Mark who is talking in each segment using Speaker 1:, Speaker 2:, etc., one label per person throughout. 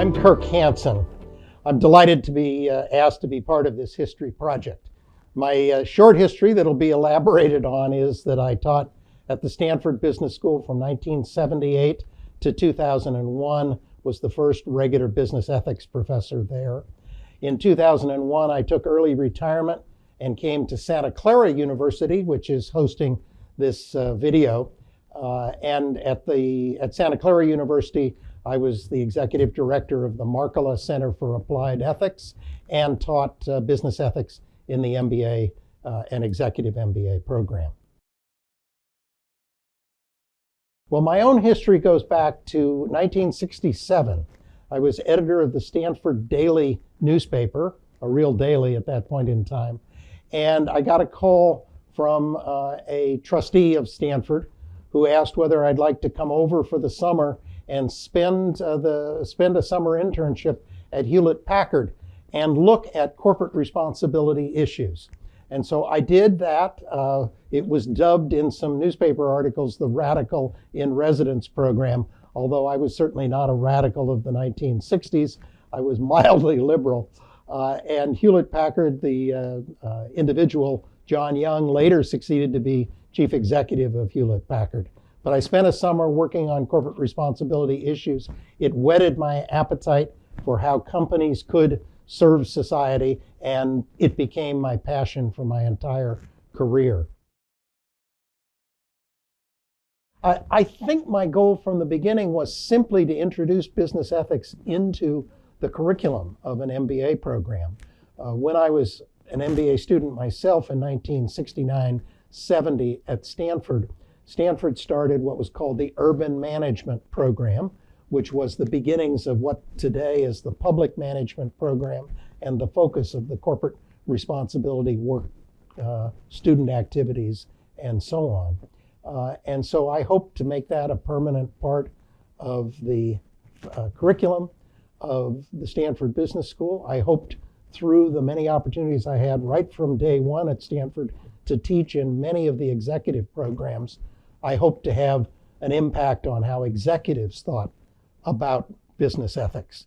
Speaker 1: I'm Kirk Hanson. I'm delighted to be asked to be part of this history project. My short history that'll be elaborated on is that I taught at the Stanford Business School from 1978 to 2001, was the first regular business ethics professor there. In 2001, I took early retirement and came to Santa Clara University, which is hosting this video. And at Santa Clara University, I was the executive director of the Markkula Center for Applied Ethics and taught business ethics in the MBA and executive MBA program. Well, my own history goes back to 1967. I was editor of the Stanford Daily newspaper, a real daily at that point in time. And I got a call from a trustee of Stanford who asked whether I'd like to come over for the summer and spend a summer internship at Hewlett-Packard and look at corporate responsibility issues. And so I did that. It was dubbed in some newspaper articles the Radical in Residence program, although I was certainly not a radical of the 1960s. I was mildly liberal. And Hewlett-Packard, the individual, John Young, later succeeded to be chief executive of Hewlett-Packard. But I spent a summer working on corporate responsibility issues. It whetted my appetite for how companies could serve society, and it became my passion for my entire career. I think my goal from the beginning was simply to introduce business ethics into the curriculum of an MBA program. When I was an MBA student myself in 1969-70 at Stanford, Stanford started what was called the Urban Management Program, which was the beginnings of what today is the Public Management Program and the focus of the corporate responsibility work, student activities, and so on. And so I hope to make that a permanent part of the curriculum of the Stanford Business School. I hoped through the many opportunities I had right from day one at Stanford to teach in many of the executive programs. I hope to have an impact on how executives thought about business ethics.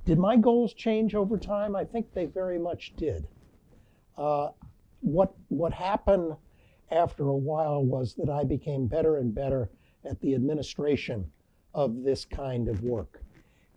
Speaker 1: Did my goals change over time? I think they very much did. What happened after a while was that I became better and better at the administration of this kind of work.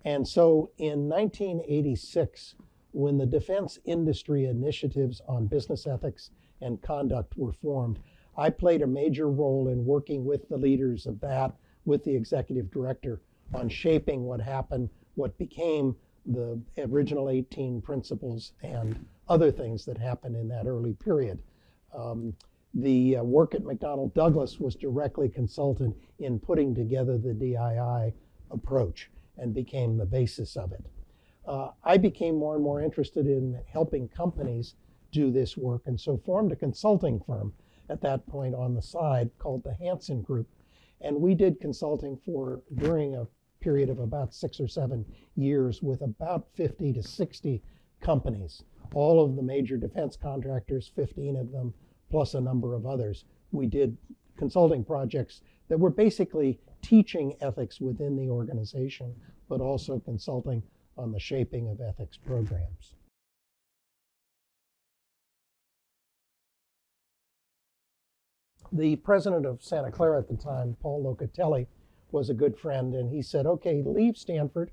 Speaker 1: And so in 1986, when the Defense Industry Initiatives on Business Ethics and Conduct were formed, I played a major role in working with the leaders of that, with the executive director, on shaping what happened, what became the original 18 principles and other things that happened in that early period. The work at McDonnell Douglas was directly consulted in putting together the DII approach and became the basis of it. I became more and more interested in helping companies do this work, and so formed a consulting firm at that point on the side called the Hanson Group. And we did consulting during a period of about 6 or 7 years with about 50 to 60 companies, all of the major defense contractors, 15 of them, plus a number of others. We did consulting projects that were basically teaching ethics within the organization, but also consulting on the shaping of ethics programs. The president of Santa Clara at the time, Paul Locatelli, was a good friend, and he said, okay, leave Stanford,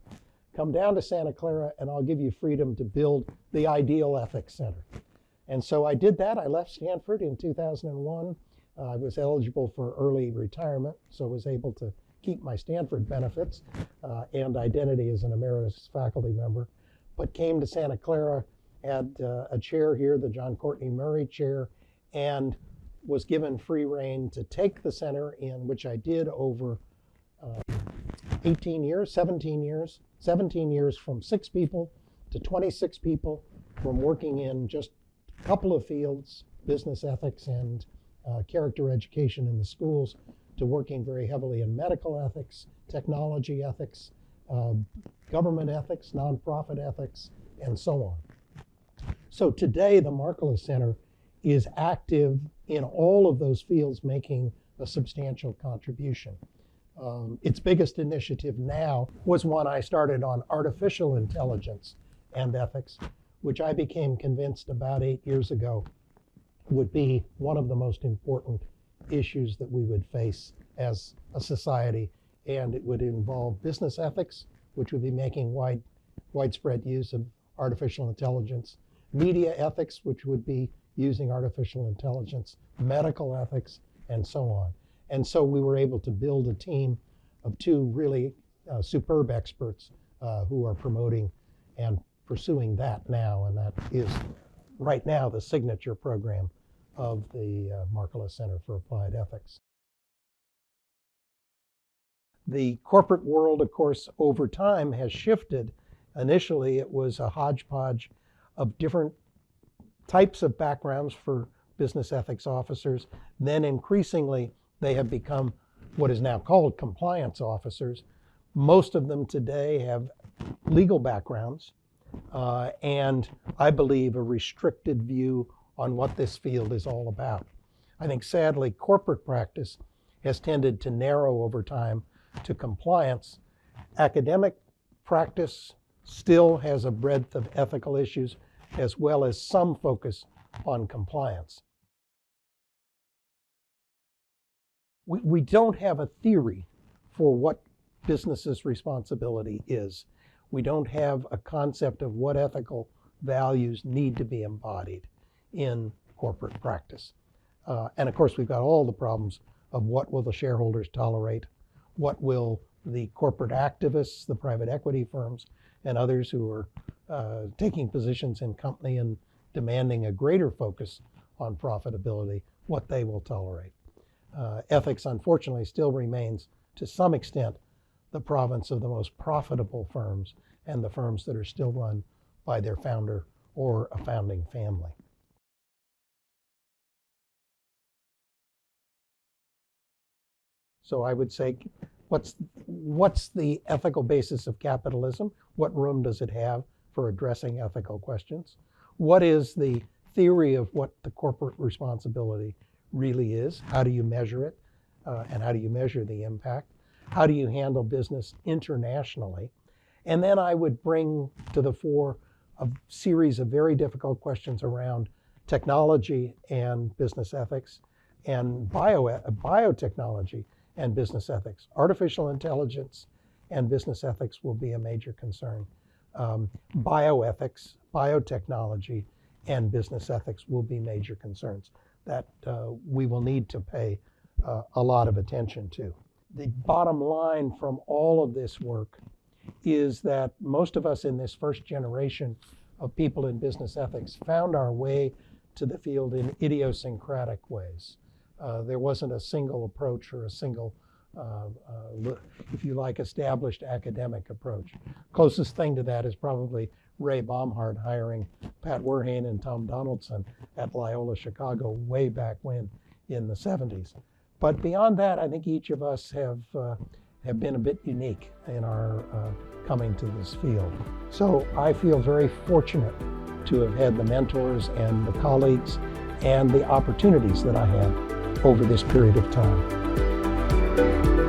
Speaker 1: come down to Santa Clara, and I'll give you freedom to build the ideal ethics center. And so I did that. I left Stanford in 2001. I was eligible for early retirement, so was able to keep my Stanford benefits and identity as an emeritus faculty member, but came to Santa Clara, had a chair here, the John Courtney Murray chair, and was given free rein to take the center in, which I did over 17 years from 6 people to 26 people, from working in just a couple of fields, business ethics and character education in the schools, to working very heavily in medical ethics, technology ethics, government ethics, nonprofit ethics, and so on. So today, the Markkula Center is active in all of those fields, making a substantial contribution. Its biggest initiative now was one I started on artificial intelligence and ethics, which I became convinced about 8 years ago would be one of the most important issues that we would face as a society. And it would involve business ethics, which would be making widespread use of artificial intelligence, media ethics, which would be using artificial intelligence, medical ethics, and so on. And so we were able to build a team of two really superb experts who are promoting and pursuing that now. And that is right now the signature program of the Markkula Center for Applied Ethics. The corporate world, of course, over time has shifted. Initially, it was a hodgepodge of different types of backgrounds for business ethics officers. Then increasingly, they have become what is now called compliance officers. Most of them today have legal backgrounds and I believe a restricted view on what this field is all about. I think sadly, corporate practice has tended to narrow over time to compliance. Academic practice still has a breadth of ethical issues as well as some focus on compliance. We don't have a theory for what business's responsibility is. We don't have a concept of what ethical values need to be embodied in corporate practice. And of course, we've got all the problems of what will the shareholders tolerate, what will the corporate activists, the private equity firms, and others who are taking positions in company and demanding a greater focus on profitability, what they will tolerate. Ethics, unfortunately, still remains, to some extent, the province of the most profitable firms and the firms that are still run by their founder or a founding family. So I would say, what's the ethical basis of capitalism? What room does it have for addressing ethical questions? What is the theory of what the corporate responsibility really is? How do you measure it? And how do you measure the impact? How do you handle business internationally? And then I would bring to the fore a series of very difficult questions around technology and business ethics and biotechnology and business ethics. Artificial intelligence and business ethics will be a major concern. Bioethics, biotechnology, and business ethics will be major concerns that we will need to pay a lot of attention to. The bottom line from all of this work is that most of us in this first generation of people in business ethics found our way to the field in idiosyncratic ways. There wasn't a single approach or a single, if you like, established academic approach. Closest thing to that is probably Ray Baumhard hiring Pat Werhane and Tom Donaldson at Loyola Chicago way back when in the 70s. But beyond that, I think each of us have been a bit unique in our coming to this field. So I feel very fortunate to have had the mentors and the colleagues and the opportunities that I had over this period of time.